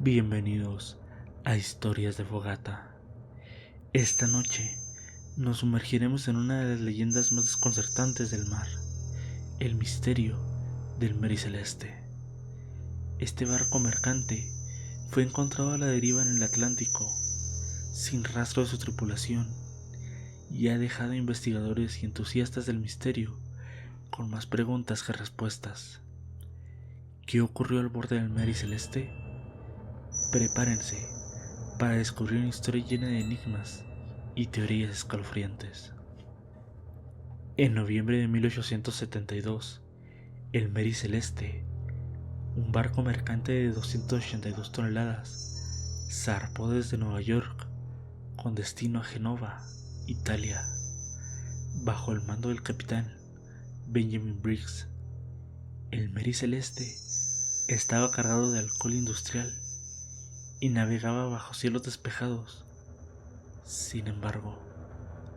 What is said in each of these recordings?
Bienvenidos a Historias de Fogata. Esta noche nos sumergiremos en una de las leyendas más desconcertantes del mar, el misterio del Mary Celeste. Este barco mercante fue encontrado a la deriva en el Atlántico, sin rastro de su tripulación, y ha dejado a investigadores y entusiastas del misterio con más preguntas que respuestas. ¿Qué ocurrió al borde del Mary Celeste? Prepárense para descubrir una historia llena de enigmas y teorías escalofriantes. En noviembre de 1872, el Mary Celeste, un barco mercante de 282 toneladas, zarpó desde Nueva York con destino a Génova, Italia, bajo el mando del capitán Benjamin Briggs. El Mary Celeste estaba cargado de alcohol industrial y navegaba bajo cielos despejados. Sin embargo,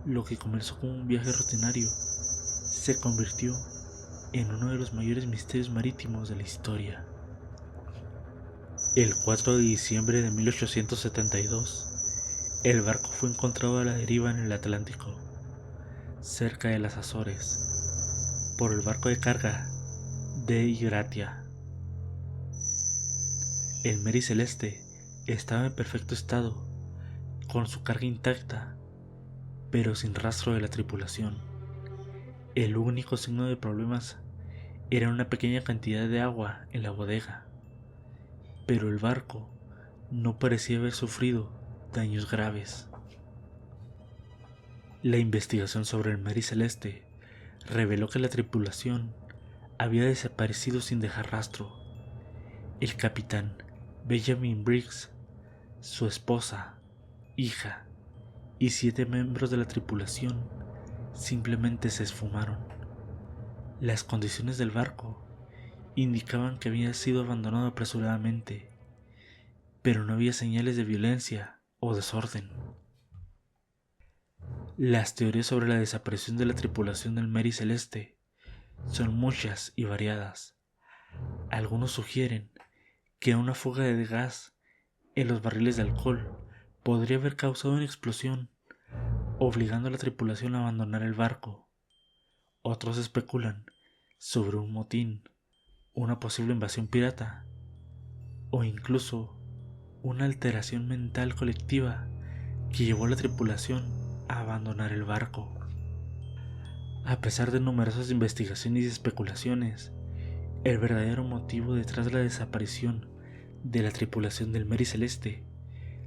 lo que comenzó como un viaje rutinario se convirtió en uno de los mayores misterios marítimos de la historia. El 4 de diciembre de 1872, el barco fue encontrado a la deriva en el Atlántico, cerca de las Azores, por el barco de carga Dei Gratia. El Mary Celeste estaba en perfecto estado, con su carga intacta, pero sin rastro de la tripulación. El único signo de problemas era una pequeña cantidad de agua en la bodega, pero el barco no parecía haber sufrido daños graves. La investigación sobre el Mary Celeste reveló que la tripulación había desaparecido sin dejar rastro. El capitán Benjamin Briggs, su esposa, hija y 7 miembros de la tripulación simplemente se esfumaron. Las condiciones del barco indicaban que había sido abandonado apresuradamente, pero no había señales de violencia o desorden. Las teorías sobre la desaparición de la tripulación del Mary Celeste son muchas y variadas. Algunos sugieren que una fuga de gas en los barriles de alcohol podría haber causado una explosión, obligando a la tripulación a abandonar el barco. Otros especulan sobre un motín, una posible invasión pirata o incluso una alteración mental colectiva que llevó a la tripulación a abandonar el barco. A pesar de numerosas investigaciones y especulaciones, el verdadero motivo detrás de la desaparición de la tripulación del Mary Celeste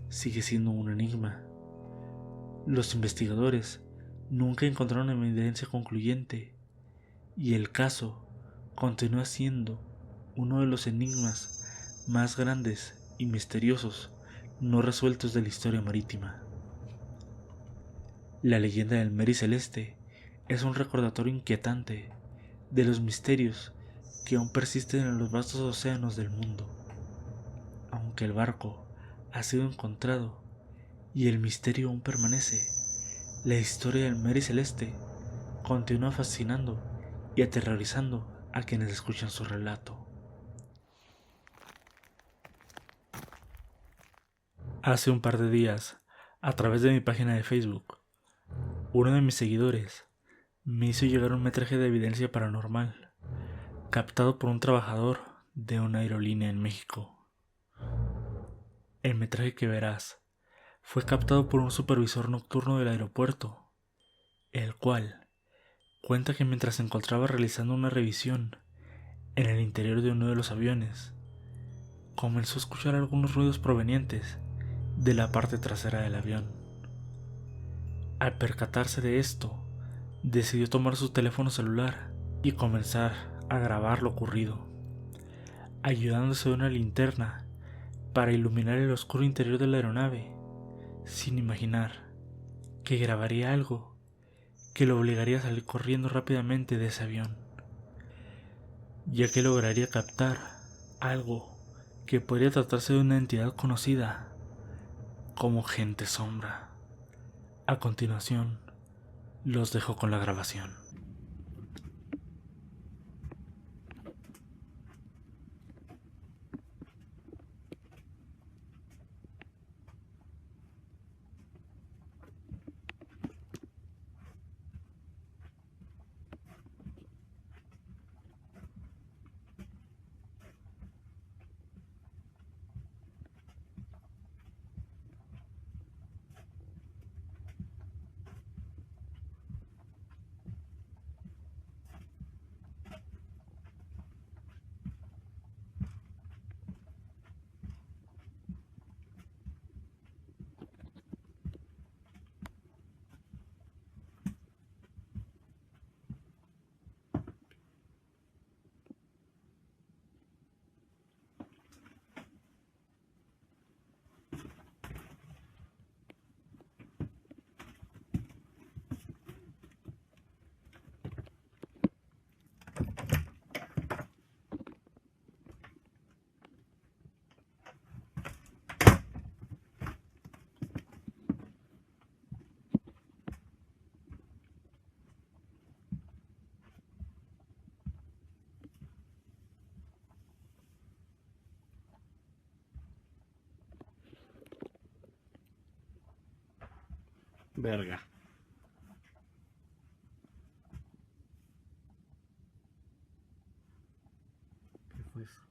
sigue siendo un enigma. Los investigadores nunca encontraron evidencia concluyente y el caso continúa siendo uno de los enigmas más grandes y misteriosos no resueltos de la historia marítima. La leyenda del Mary Celeste es un recordatorio inquietante de los misterios que aún persisten en los vastos océanos del mundo. Aunque el barco ha sido encontrado y el misterio aún permanece, la historia del Mary Celeste continúa fascinando y aterrorizando a quienes escuchan su relato. Hace un par de días, a través de mi página de Facebook, uno de mis seguidores me hizo llegar un metraje de evidencia paranormal, captado por un trabajador de una aerolínea en México. El metraje que verás fue captado por un supervisor nocturno del aeropuerto, el cual cuenta que mientras se encontraba realizando una revisión en el interior de uno de los aviones, comenzó a escuchar algunos ruidos provenientes de la parte trasera del avión. Al percatarse de esto, decidió tomar su teléfono celular y comenzar a grabar lo ocurrido, ayudándose de una linterna para iluminar el oscuro interior de la aeronave, sin imaginar que grabaría algo que lo obligaría a salir corriendo rápidamente de ese avión, ya que lograría captar algo que podría tratarse de una entidad conocida como Gente Sombra. A continuación, los dejo con la grabación. Verga. ¿Qué fue eso?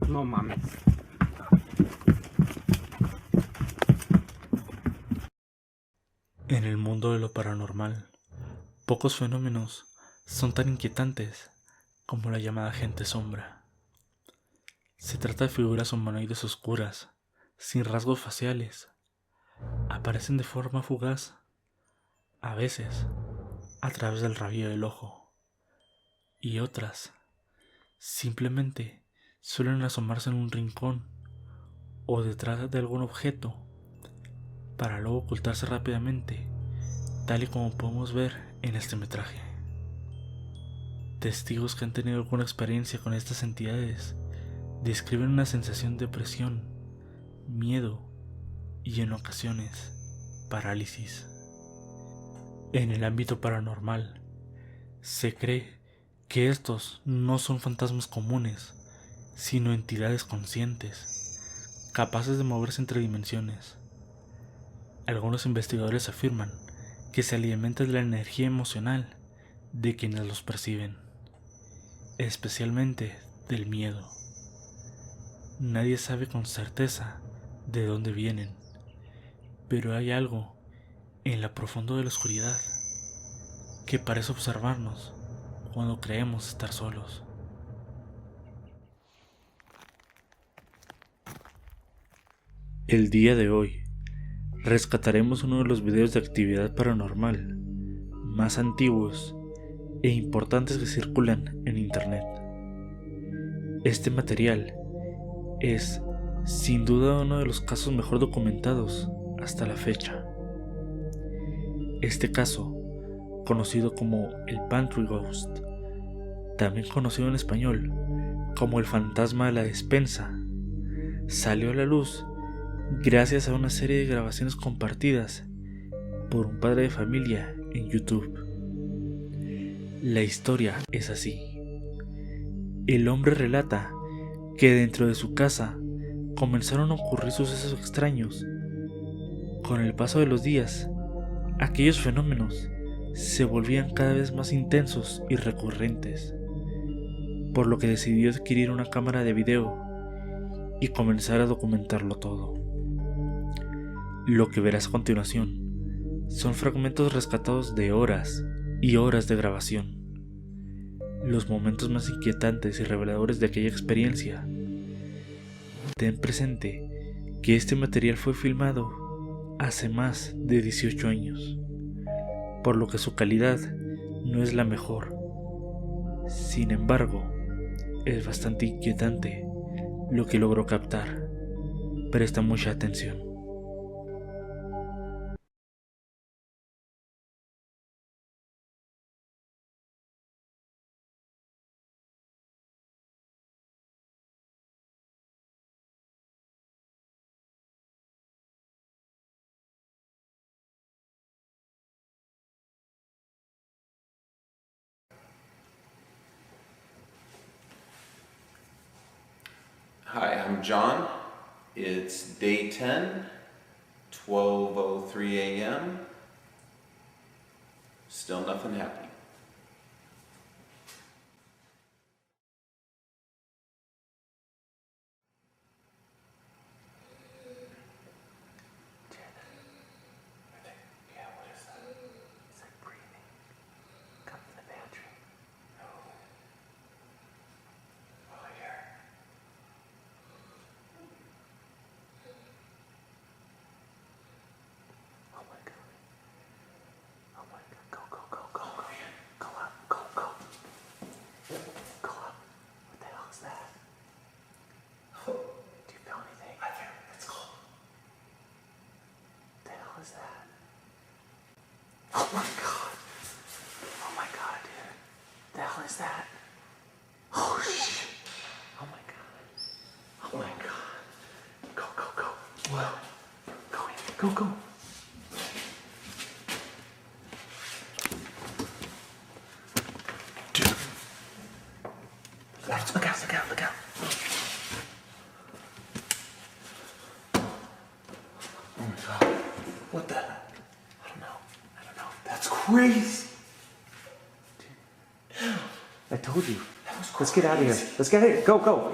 No mames. En el mundo de lo paranormal, pocos fenómenos son tan inquietantes como la llamada gente sombra. Se trata de figuras humanoides oscuras, sin rasgos faciales. Aparecen de forma fugaz, a veces a través del rabillo del ojo, y otras simplemente suelen asomarse en un rincón o detrás de algún objeto para luego ocultarse rápidamente, tal y como podemos ver en este metraje. Testigos que han tenido alguna experiencia con estas entidades describen una sensación de opresión, miedo y en ocasiones parálisis. En el ámbito paranormal, se cree que estos no son fantasmas comunes, sino entidades conscientes, capaces de moverse entre dimensiones. Algunos investigadores afirman que se alimentan de la energía emocional de quienes los perciben, especialmente del miedo. Nadie sabe con certeza de dónde vienen, pero hay algo en la profundidad de la oscuridad que parece observarnos cuando creemos estar solos. El día de hoy rescataremos uno de los videos de actividad paranormal más antiguos e importantes que circulan en internet. Este material es, sin duda, uno de los casos mejor documentados hasta la fecha. Este caso, conocido como el Pantry Ghost, también conocido en español como el fantasma de la despensa, salió a la luz gracias a una serie de grabaciones compartidas por un padre de familia en YouTube. La historia es así. El hombre relata que dentro de su casa comenzaron a ocurrir sucesos extraños. Con el paso de los días, aquellos fenómenos se volvían cada vez más intensos y recurrentes, por lo que decidió adquirir una cámara de video y comenzar a documentarlo todo. Lo que verás a continuación son fragmentos rescatados de horas y horas de grabación, los momentos más inquietantes y reveladores de aquella experiencia. Ten presente que este material fue filmado hace más de 18 años, por lo que su calidad no es la mejor. Sin embargo, es bastante inquietante lo que logró captar. Presta mucha atención. Hi, I'm John. It's day 10, 12:03 a.m. Still nothing happening. Yeah, what is that? It's like breathing. Come from the pantry. No. Oh, here. Oh my god. Oh my god. Go, go, go, go. Go up. Go, go. Go up. What the hell is that? Do you feel anything? I feel it. It's cold. What the hell is that? Oh my god. Oh my god, dude. The hell is that? Oh shit. Oh my god. Oh my god. Go, go, go. Whoa. Go in. Go, go. Dude. Look out, look out, look out. crazy. I told you. That was Let's get out of here. crazy. Let's get out of here. Go, go.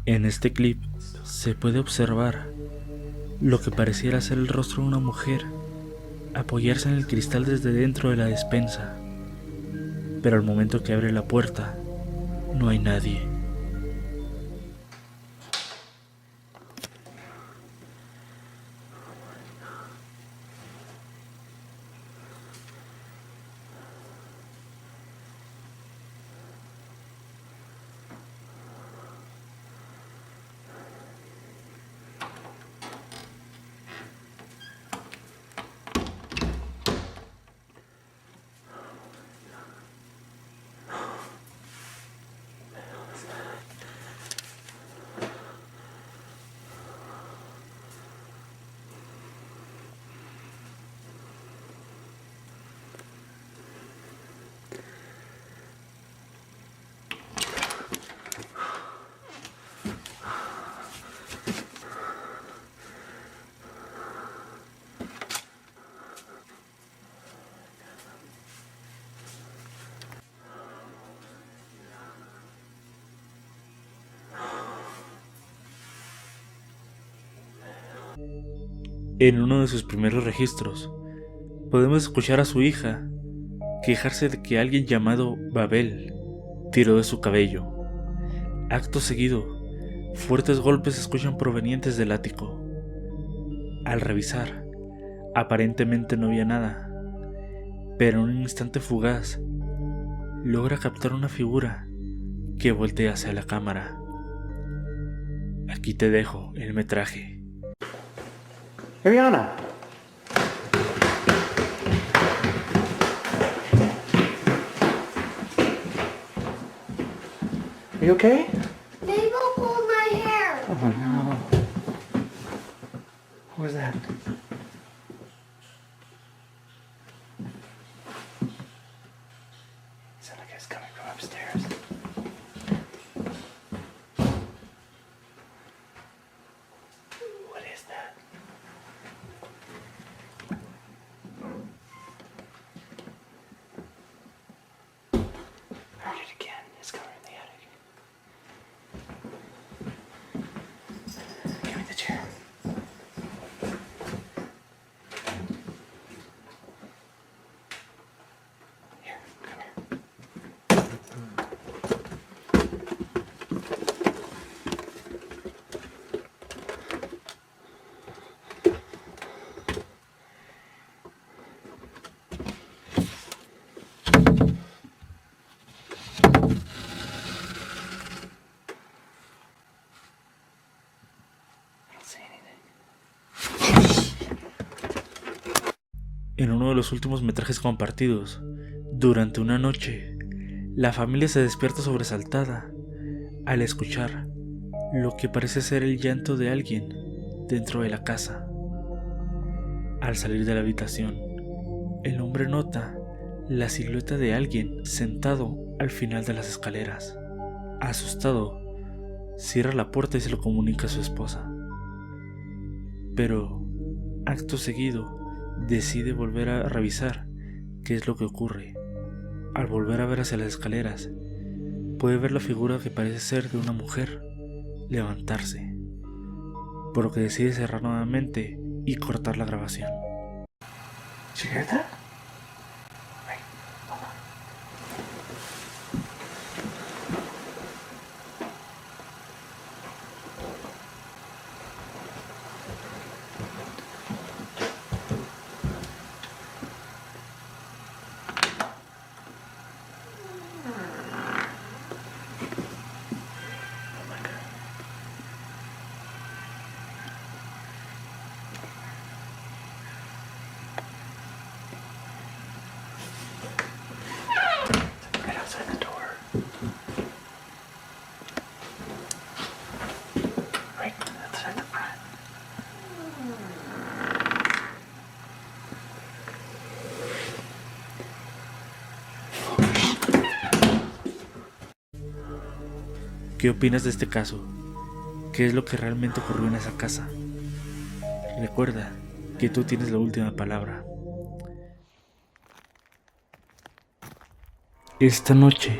En este clip se puede observar lo que pareciera ser el rostro de una mujer apoyarse en el cristal desde dentro de la despensa, pero al momento que abre la puerta no hay nadie. En uno de sus primeros registros, podemos escuchar a su hija quejarse de que alguien llamado Babel tiró de su cabello. Acto seguido, fuertes golpes se escuchan provenientes del ático. Al revisar, aparentemente no había nada, pero en un instante fugaz, logra captar una figura que voltea hacia la cámara. Aquí te dejo el metraje. Ariana. Are you okay? Mabel pulled my hair. Oh no. What was that? Sounded like it's coming from upstairs. What is that? I heard it again. It's coming from the attic. Give me the chair. En uno de los últimos metrajes compartidos, durante una noche, la familia se despierta sobresaltada al escuchar lo que parece ser el llanto de alguien dentro de la casa. Al salir de la habitación, el hombre nota la silueta de alguien sentado al final de las escaleras. Asustado, cierra la puerta y se lo comunica a su esposa. Pero, acto seguido, decide volver a revisar qué es lo que ocurre. Al volver a ver hacia las escaleras, puede ver la figura que parece ser de una mujer levantarse, por lo que decide cerrar nuevamente y cortar la grabación. Did you hear that? Wait, hold on. Right outside the door. Right outside the front. ¿Qué opinas de este caso? ¿Qué es lo que realmente ocurrió en esa casa? Recuerda que tú tienes la última palabra. Esta noche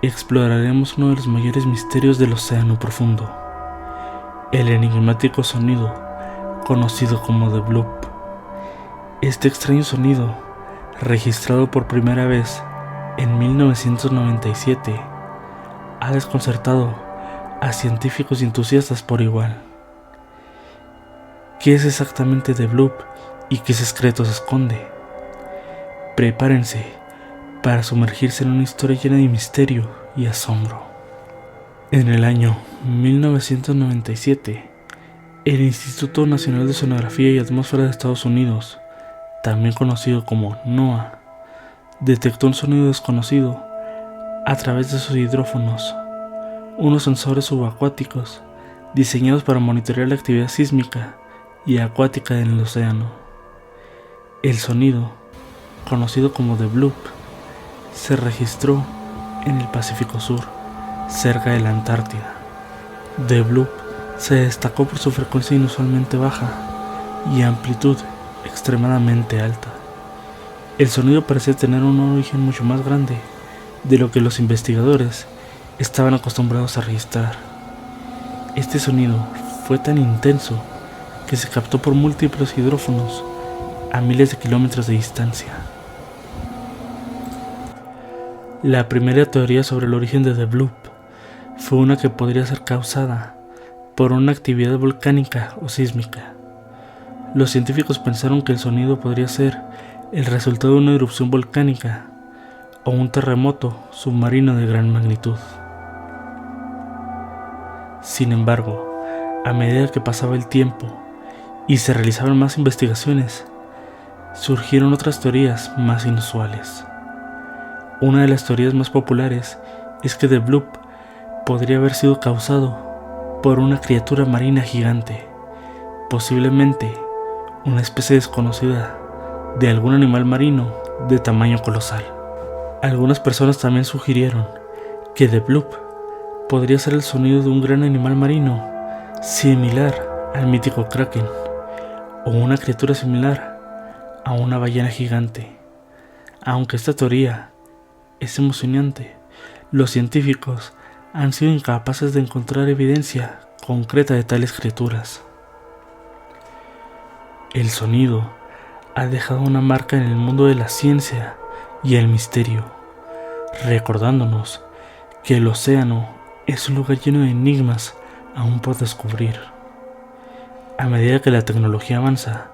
exploraremos uno de los mayores misterios del océano profundo, el enigmático sonido conocido como The Bloop. Este extraño sonido, registrado por primera vez en 1997, ha desconcertado a científicos y entusiastas por igual. ¿Qué es exactamente The Bloop y qué secretos esconde? Prepárense para sumergirse en una historia llena de misterio y asombro. En el año 1997, el Instituto Nacional de Oceanografía y Atmósfera de Estados Unidos, también conocido como NOAA, detectó un sonido desconocido a través de sus hidrófonos, unos sensores subacuáticos diseñados para monitorear la actividad sísmica y acuática en el océano. El sonido, conocido como The Bloop, se registró en el Pacífico Sur, cerca de la Antártida. The Bloop se destacó por su frecuencia inusualmente baja y amplitud extremadamente alta. El sonido parecía tener un origen mucho más grande de lo que los investigadores estaban acostumbrados a registrar. Este sonido fue tan intenso que se captó por múltiples hidrófonos a miles de kilómetros de distancia. La primera teoría sobre el origen de The Bloop fue una que podría ser causada por una actividad volcánica o sísmica. Los científicos pensaron que el sonido podría ser el resultado de una erupción volcánica o un terremoto submarino de gran magnitud. Sin embargo, a medida que pasaba el tiempo y se realizaban más investigaciones, surgieron otras teorías más inusuales. Una de las teorías más populares es que The Bloop podría haber sido causado por una criatura marina gigante, posiblemente una especie desconocida de algún animal marino de tamaño colosal. Algunas personas también sugirieron que The Bloop podría ser el sonido de un gran animal marino similar al mítico Kraken, o una criatura similar a una ballena gigante. Aunque esta teoría es emocionante, los científicos han sido incapaces de encontrar evidencia concreta de tales criaturas. El sonido ha dejado una marca en el mundo de la ciencia y el misterio, recordándonos que el océano es un lugar lleno de enigmas aún por descubrir. A medida que la tecnología avanza,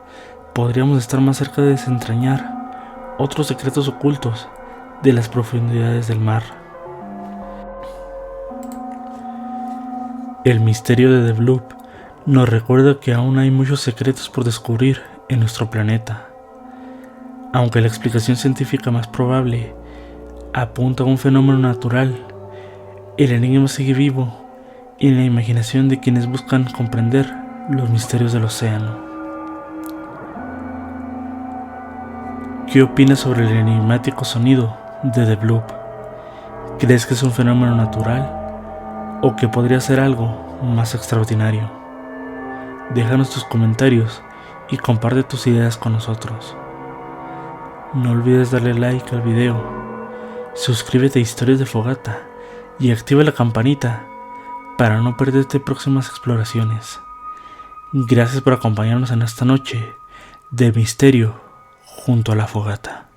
podríamos estar más cerca de desentrañar otros secretos ocultos de las profundidades del mar. El misterio de The Bloop nos recuerda que aún hay muchos secretos por descubrir en nuestro planeta. Aunque la explicación científica más probable apunta a un fenómeno natural, el enigma sigue vivo en la imaginación de quienes buscan comprender los misterios del océano. ¿Qué opinas sobre el enigmático sonido de The Bloop? ¿Crees que es un fenómeno natural o que podría ser algo más extraordinario? Déjanos tus comentarios y comparte tus ideas con nosotros. No olvides darle like al video, suscríbete a Historias de Fogata y activa la campanita para no perderte próximas exploraciones. Gracias por acompañarnos en esta noche de misterio junto a la fogata.